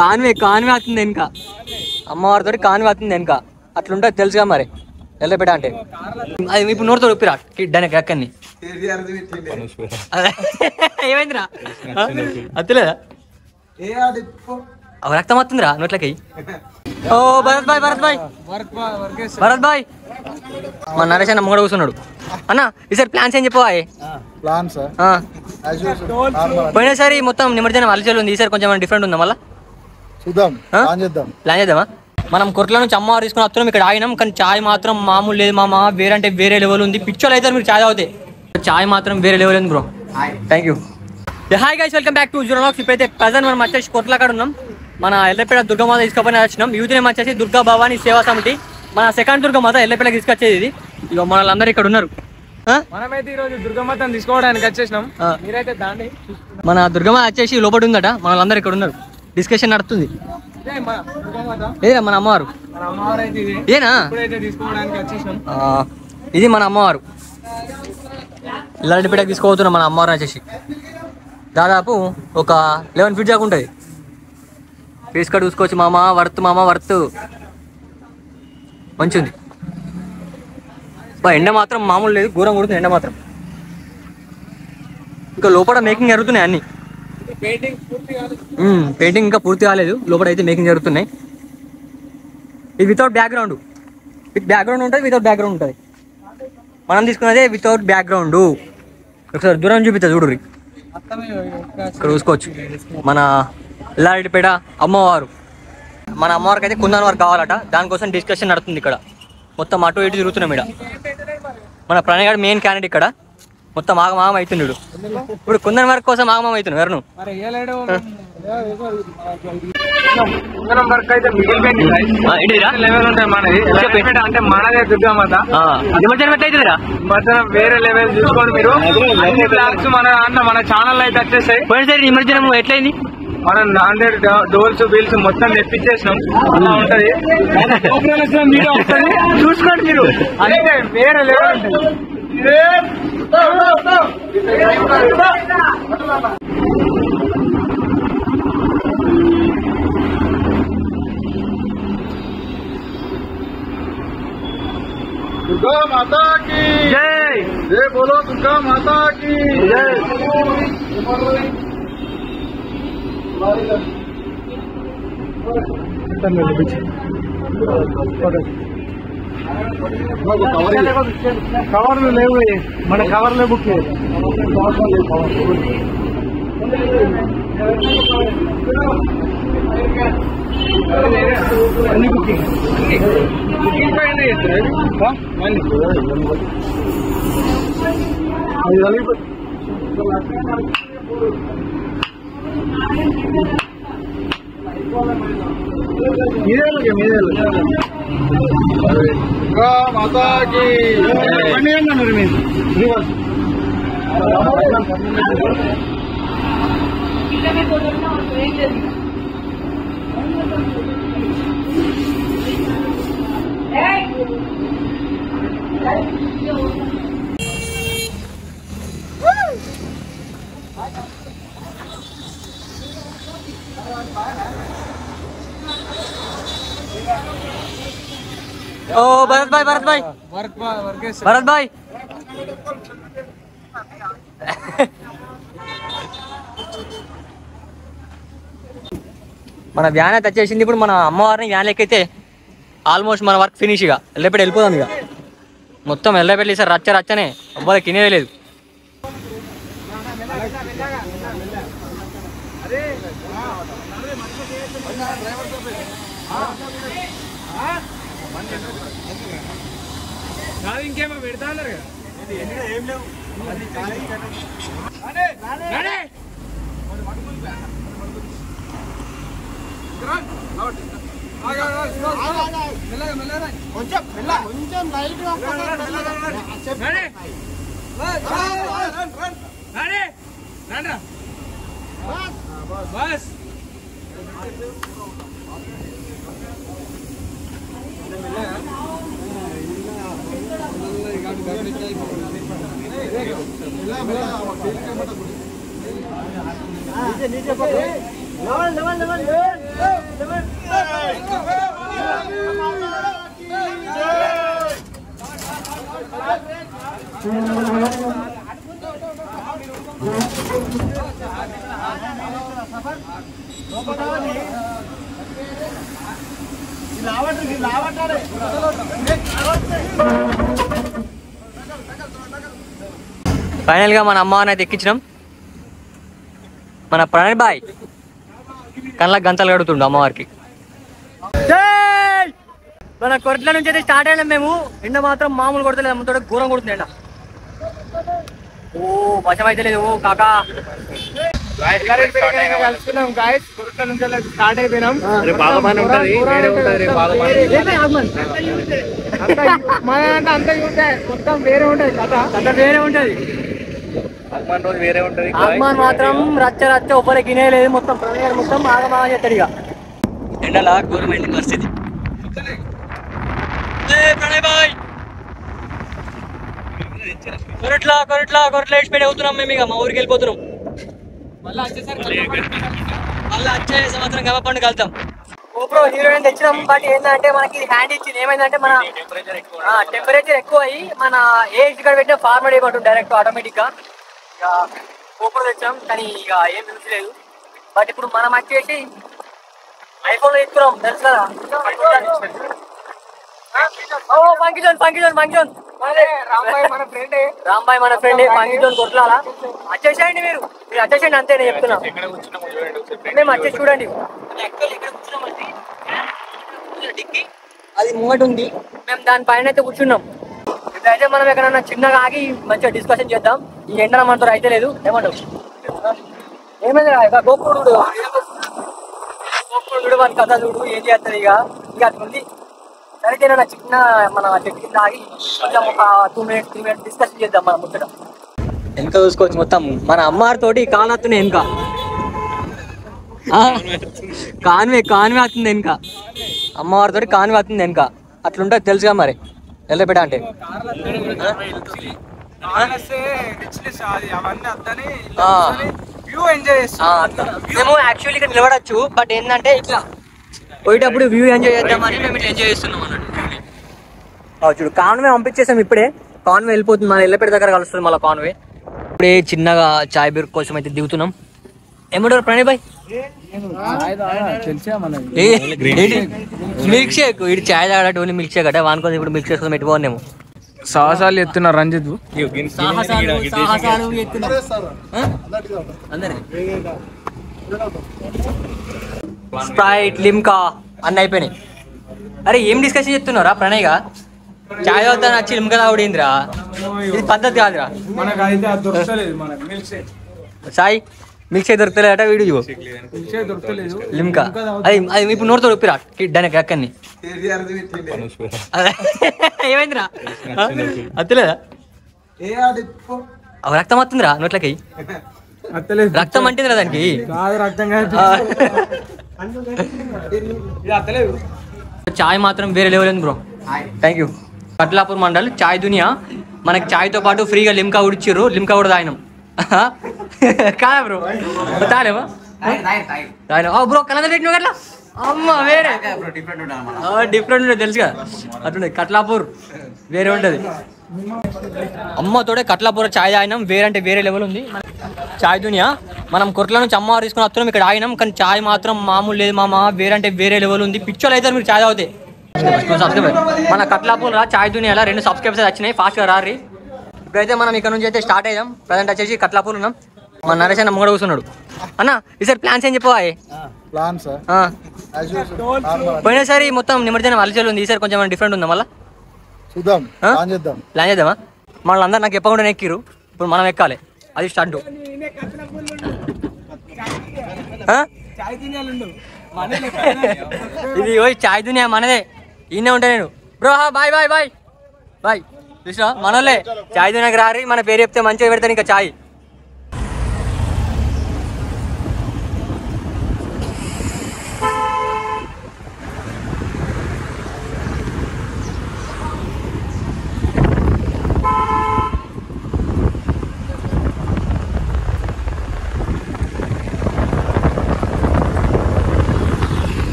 Conway అవుతుంది వెనుక, అమ్మవారితో కాన్వే అవుతుంది వెనుక, అట్లుంటుంది తెలుసుగా మరి ఎల్లపేట అంటే. అది ఇప్పుడు నోటితో ఉప్పిరా దానికి అక్కడిని ఏమైందిరా అత్తలేదా రక్తం వస్తుందిరా నోట్లకి. ఓ భరత్ భాయ్ మన నరేష్ అన్న ముంగడ కూర్చున్నాడు. అన్న ఈసారి ప్లాన్స్ ఏం చెప్పవా? పోయినసారి మొత్తం నిమజ్జనం అలచలు ఉంది, ఈసారి కొంచెం డిఫరెంట్ ఉందా? మళ్ళీ ప్లాన్ చేద్దామా? మనం కొట్ల నుంచి అమ్మవారు తీసుకుని వస్తున్నాం, ఇక్కడ ఆగినాం. కానీ చాయ్ మాత్రం మామూలు లేదు మామ, వేరే అంటే వేరే లెవెల్ ఉంది. పిచ్చోళ్ళు అయితే మీరు చాయ్ తాగితే, చాయ్ మాత్రం వేరే లెవెల్ ఉంది bro. Thank you. Hi guys, welcome back to జురోనాక్స్. ఇప్పుడైతే ప్రజెంట్ మనం వచ్చేసి కొట్ల కాడ ఉన్నాం. మన ఎల్లపేట దుర్గమాత తీసుకొని వచ్చినాం. యూత్ నేమ్ వచ్చేసి దుర్గా భవానీ సేవా సమితి. మన సెకండ్ దుర్గమాత ఎల్లపేటకి తీసుకొచ్చేది ఇది. ఇక మనలందరూ ఇక్కడ ఉన్నారు. మనమైతే ఈ రోజు దుర్గమాతను తీసుకోవడానికి వచ్చేసినాం. మీరైతే దాన్ని మన దుర్గమాత వచ్చేసి లోపల ఉందట, మనలందరూ ఇక్కడ ఉన్నారు. డిస్కషన్ నడుస్తుంది. ఏనా మన అమ్మవారు? ఏనా ఇది మన అమ్మవారు. ఎల్లారెడ్డిపేటకి తీసుకోబోతున్నాం మన అమ్మవారు వచ్చేసి. దాదాపు ఒక 11 ఫీట్ దాకా ఉంటుంది. ఫేస్ కార్డ్ చూసుకోవచ్చు మామ, వర్త్ మంచిది. ఎండ మాత్రం మామూలు లేదు, ఘోరం కొడుతుంది ఎండ మాత్రం. ఇంకా లోపల మేకింగ్ జరుగుతున్నాయి అన్ని. పెయింటింగ్ ఇంకా పూర్తి కాలేదు, లోపల అయితే మేకింగ్ జరుగుతున్నాయి. ఇది వితౌట్ బ్యాక్గ్రౌండ్, విత్ బ్యాక్గ్రౌండ్ ఉంటుంది, వితౌట్ బ్యాక్గ్రౌండ్ ఉంటుంది. మనం తీసుకున్నదే వితౌట్ బ్యాక్గ్రౌండ్. ఒకసారి దూరం చూపిస్తా చూడుర్రి, ఇక్కడ చూసుకోవచ్చు. మన ఎల్లారెడ్డిపేట అమ్మవారు. మన అమ్మవారికి అయితే కుందన్ వర్క్ కావాలట, దానికోసం డిస్కషన్ నడుతుంది ఇక్కడ. మొత్తం అటు ఇటు తిరుగుతున్నాం ఇక్కడ. మన ప్రణయ్ గారు మెయిన్ క్యాండిడేట్ ఇక్కడ. మొత్తం ఆగమాగం అవుతున్నాడు. ఇప్పుడు కుందన్ వర్క్ కోసం ఆగమాగం అవుతున్నాడు. ఎవరు అంటే మనదే దుర్గామాత వేరే లెవెల్ చూసుకోండి మీరు. మన ఛానల్ అయితే వచ్చేసాయి. పోయినసారి నిమజ్జనం ఎట్లయింది? మనం 100 డోల్స్ బిల్స్ మొత్తం తెప్పించేసినాం. అలా ఉంటది, చూసుకోండి మీరు. అంటే వేరే లెవెల్ ఉంటుంది. दुर्गा माता की जय, जय बोलो दुर्गा माता की जय. కవర్లు లేవు, మన కవర్లే బుక్ అన్ని బుకింగ్ పైన दुर्गा माता की ओ भरत भाई మన వ్యాన్ అయితే వచ్చేసింది. ఇప్పుడు మన అమ్మవారిని వ్యాన్ లెక్కైతే ఆల్మోస్ట్ మన వర్క్ ఫినిష్. ఇక ఎల్లపేట వెళ్ళిపోదాం. ఇక మొత్తం ఎల్లపేట ఈసారి రచ్చనే, అబ్బాయి తినేది లేదు. ఇంకేమో పెడతా ఉన్నారు ఏం లేవు. బస్ नीचे ఫైనల్గా మన అమ్మవారిని అయితే ఎక్కించినాం. మన ప్రణయ్ బాయ్ కళ్ళ గంతలు కడుతుండు అమ్మవారికి. మన కొట్ల నుంచి అయితే స్టార్ట్ అయినాం మేము. ఎండ మాత్రం మామూలు కొడతలేదు, అమ్మతో ఘోరం కొడుతుంది ఎండ. ఓ వర్షం అయితే లేదు. ఓ కాకా కలుసుకున్నాం గాయస్. కుర్ల నుంచి స్టార్ట్ అయిపోయినాం. బాగమని ఉంటది, వేరే ఉంటది. మన అంటే అంత మొత్తం వేరే ఉంటది, కథ వేరే ఉంటది. రోజు వేరే ఉంటది. ఆగమాన్ మాత్రం రచ్చ రచ్చ ఒబ్బరి గినేలేదు. మొత్తం ప్రణయ్ మొత్తం ఆగమా చేస్తాడు. ఇక ఎండలా ఘోరమైన పరిస్థితి. ప్రణయ్ బాయ్ కొరట్లా వేసిపెట్టి అవుతున్నాం మేము. ఇక మా ఊరికి వెళ్ళిపోతున్నాం. మళ్ళీ వచ్చే సంవత్సరం గమ పండుగ వెళ్తాం. గోప్రో హీరోయిన్ తెచ్చినాం. బట్ ఏంటంటే మనకి హ్యాండ్ ఇచ్చింది. ఏమైందంటే మన టెంపరేచర్ ఎక్కువ అయ్యి మన ఏజ్ ఇక్కడ పెట్టిన ఫార్వర్డ్ అయిపోతుంది డైరెక్ట్ ఆటోమేటిక్ గా. ఇక గోప్రో తెచ్చాం కానీ ఇక ఏం యూజ్ లేదు. బట్ ఇప్పుడు మనం వచ్చేసి ఐఫోన్ తీసుకున్నాం, తెలుసు కదా. ఫంక్షన్ రాంబాయ్ మన ఫ్రెండ్ ఫంక్షన్ కొట్లాలా. వచ్చేసేయండి మీరు వచ్చేసేయండి అంతే నేను చెప్తున్నా. మేము వచ్చేసి చూడండి. అది ముంగట ఉంది, మేము దానిపైన అయితే కూర్చున్నాం. ఇప్పుడైతే మనం ఎక్కడన్నా చిన్నగా ఆగి మంచిగా డిస్కషన్ చేద్దాం. ఈ ఎండల మనతో అయితే లేదు. ఏమంటావు? ఏమైంది గోపుడు వాడి కథ చూడు ఏం చేస్తుంది. ఇక అట్లుంది. సరైతే చిన్న మన చెట్టు ఆగి కొంచెం ఒక 2 minutes 3 minutes డిస్కషన్ చేద్దాం మనం ముచ్చట. వెనక చూసుకోవచ్చు మొత్తం మన అమ్మారితోటి కానత్తున్నాయి. వెనక కాన్వే అవుతుంది. వెనక అమ్మవారితోటి కాన్వే అవుతుంది. వెనక అట్లుంటుంది తెలుసుగా మరి. ఎల్లబెట్ట అంటే మేము యాక్చువల్లీ ఇక్కడ నిలబడచ్చు. బట్ ఏంటంటే ఇట్లా పోయేటప్పుడు వ్యూ ఎంజాయ్ చేద్దామని మేము ఇట్లా ఎంజాయ్ చేస్తున్నాం అన్నట్టు. చూడు కాన్వే పంపించేసాం. ఇప్పుడే కాన్వే వెళ్ళిపోతుంది. మన ఎల్లపేట దగ్గర కలుస్తుంది మళ్ళీ కాన్వే. ఇప్పుడే చిన్నగా చాయ్ బీర్ కోసం అయితే దిగుతున్నాం. ఏమంటారు ప్రణయ్ బాయ్? Milk shake. ఇటు చాయ్ తాగట ఓన్లీ మిల్క్ షేక్ అట. వానుకొని ఇప్పుడు మిల్క్ షేక్ కోసం పెట్టుకోనేమో. సాహసాలు ఎత్తున్నారు రంజిత్. స్ప్రైట్ లిమ్కా అన్నీ అయిపోయినాయి. అరే ఏం డిస్కషన్ చెప్తున్నారా ప్రణయ్గా? చాయ్ వద్దా వచ్చి లిమ్కా తాగుడిందిరా. ఇది పద్ధతి కాదురా. సాయి మిల్క్ షేక్ దొరుకుతలేదట. వీడియో లిమ్కా అది ఇప్పుడు నోరుతో ఉప్పిరా దానికి అక్కడిని. ఏమైందిరా అత్తలేదా? అవి రక్తం వస్తుందిరా నోట్లకి. రక్తం అంటేదిరా దానికి. చాయ్ మాత్రం వేరే లెవెల్ ఉంది bro. Thank you. Katlapur mandal chai Duniya. మనకి చాయ్తో పాటు ఫ్రీగా లిమ్కా ఉడిచిర్రు. లిమ్కా కూడా తాగినాం. కాదా బ్రో? తాగలేమా? తాగినా బ్రో. కలర్ పెట్టినావు అట్లా. అమ్మ వేరే డిఫరెంట్ ఉంటుంది తెలుసుగా. అట్లుండే కట్లాపూర్ వేరే ఉంటుంది. అమ్మతోడే కట్లాపూర్ చాయ్ తాగినాం. వేరే అంటే వేరే లెవెల్ ఉంది చాయ్ దునియా. మనం కొట్ల నుంచి అమ్మవారు తీసుకుని వస్తున్నాం. ఇక్కడ ఆగినాం కానీ చాయ్ మాత్రం మామూలు లేదు మామ. వేరే అంటే వేరే లెవెల్ ఉంది. పిక్చర్లు అయితే మీరు చాయ్ తాగితే. సబ్స్క్రైబర్ మన కట్లాపూర్ చాయ్ దునియాలో 2 సబ్స్క్రైబర్స్ వచ్చినాయి. ఫాస్ట్గా రారి. ఇప్పుడైతే మనం ఇక్కడ నుంచి అయితే స్టార్ట్ అయ్యాం. ప్రజెంట్ వచ్చేసి కట్లాపూర్ ఉన్నాం. మన నరేష్ అన్న ముంగడ కూర్చున్నాడు. అన్న ఈసారి ప్లాన్స్ ఏం చెప్పవా? పోయినసారి మొత్తం నిమజ్జనం అలచలు ఉంది. ఈసారి కొంచెం డిఫరెంట్ ఉందా? మళ్ళీ ప్లాన్ చేద్దామా? మళ్ళీ అందరు నాకు చెప్పకుండా ఎక్కిరు. ఇప్పుడు మనం ఎక్కాలి. అది స్టార్ట్. ఇది చాయ్ దునియా మనదే. ఈయనే ఉంటా నేను bro. Bye bye bye bye. చూసా మనోళ్ళే చాయ్ దునియాకి రారి. మన పేరు చెప్తే మంచిగా పెడతాను ఇంకా చాయ్.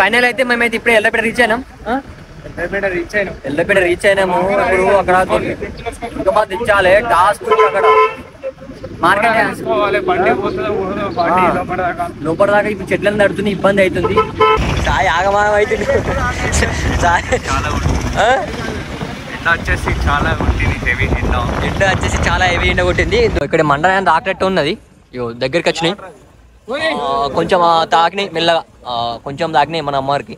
ఫైనల్ అయితే మేమైతే ఇప్పుడే ఎల్లపేట రీచ్ అయినాం. ఎల్లపేట రీచ్ అయినాము. ఇప్పుడు అక్కడ దుర్గమ్మ తెచ్చాలి టాస్క్ అక్కడ మార్కెట్ లోపల దాకా ఇప్పుడు చెట్లను నడుతుంది, ఇబ్బంది అవుతుంది. సాయి ఆగమానం అవుతుంది. ఎండ వచ్చేసి చాలా హెవీ ఎండ కొట్టింది. ఇక్కడ మండలం తాకినట్టు ఉన్నది. దగ్గరికి వచ్చినాయి కొంచెం తాకినాయి మెల్లగా, కొంచెం తాకినాయి మన అమ్మవారికి.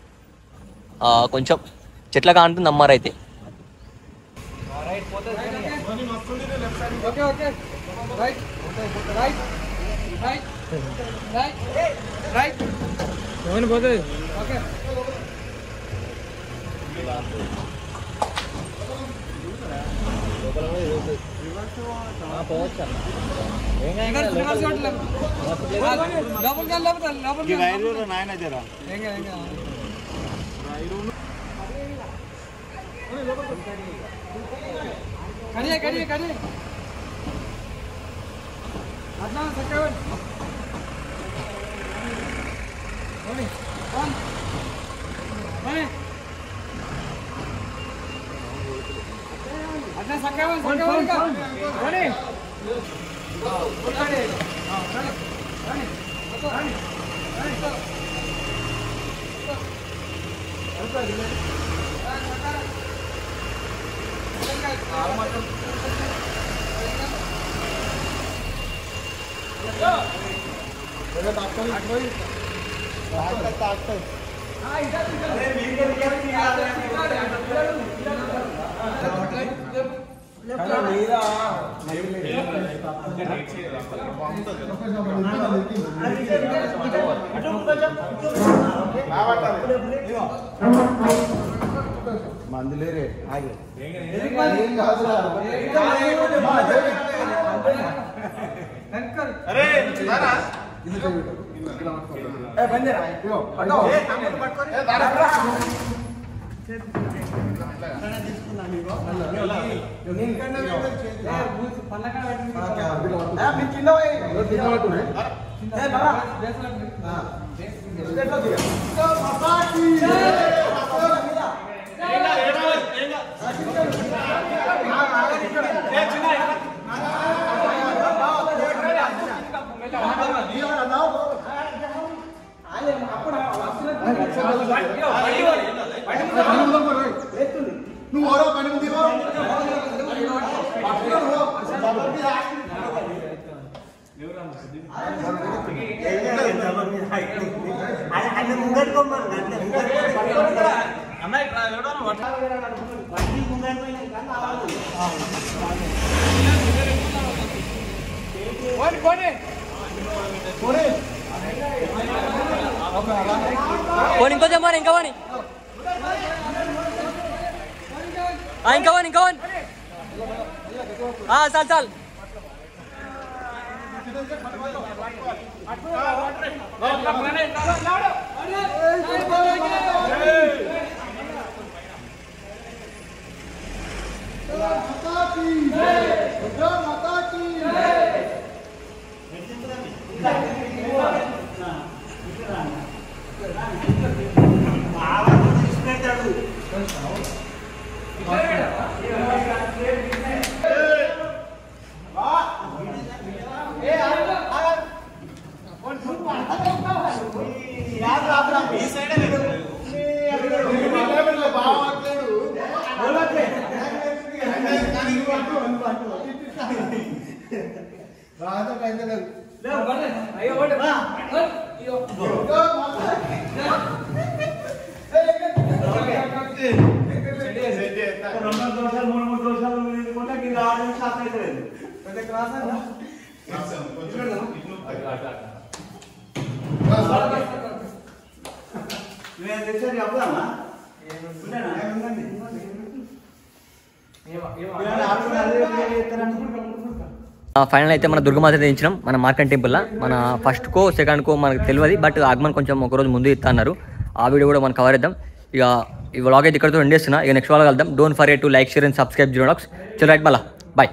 కొంచెం చెట్ల కాంటుంది అమ్మారు అయితే. మందులేరే నువ్వు ఓరో పని ఉంది ఇంకొంచెం మరి ఇంకా వాని ఇంకా వాని చాలు చాలు. ఫైనల్ అయితే మన దుర్గమాత తెచ్చినాం మన మార్కండ్ టెంపుల్లో. మన ఫస్ట్ కో సెకండ్ కో మనకు తెలియదు, బట్ ఆగమన్ కొంచెం ఒకరోజు ముందు ఇస్తా అన్నారు. ఆ వీడియో కూడా మనం కవర్ చేద్దాం. ఇక ఈ వ్లాగ్ అయితే ఇక్కడతో ఎండ్ చేస్తున్నా. ఇక నెక్స్ట్ వ్లాగ్ వెళ్దాం. Don't forget to like, share and subscribe జీరోడాక్స్. చలో రైట్, మళ్ళా బాయ్.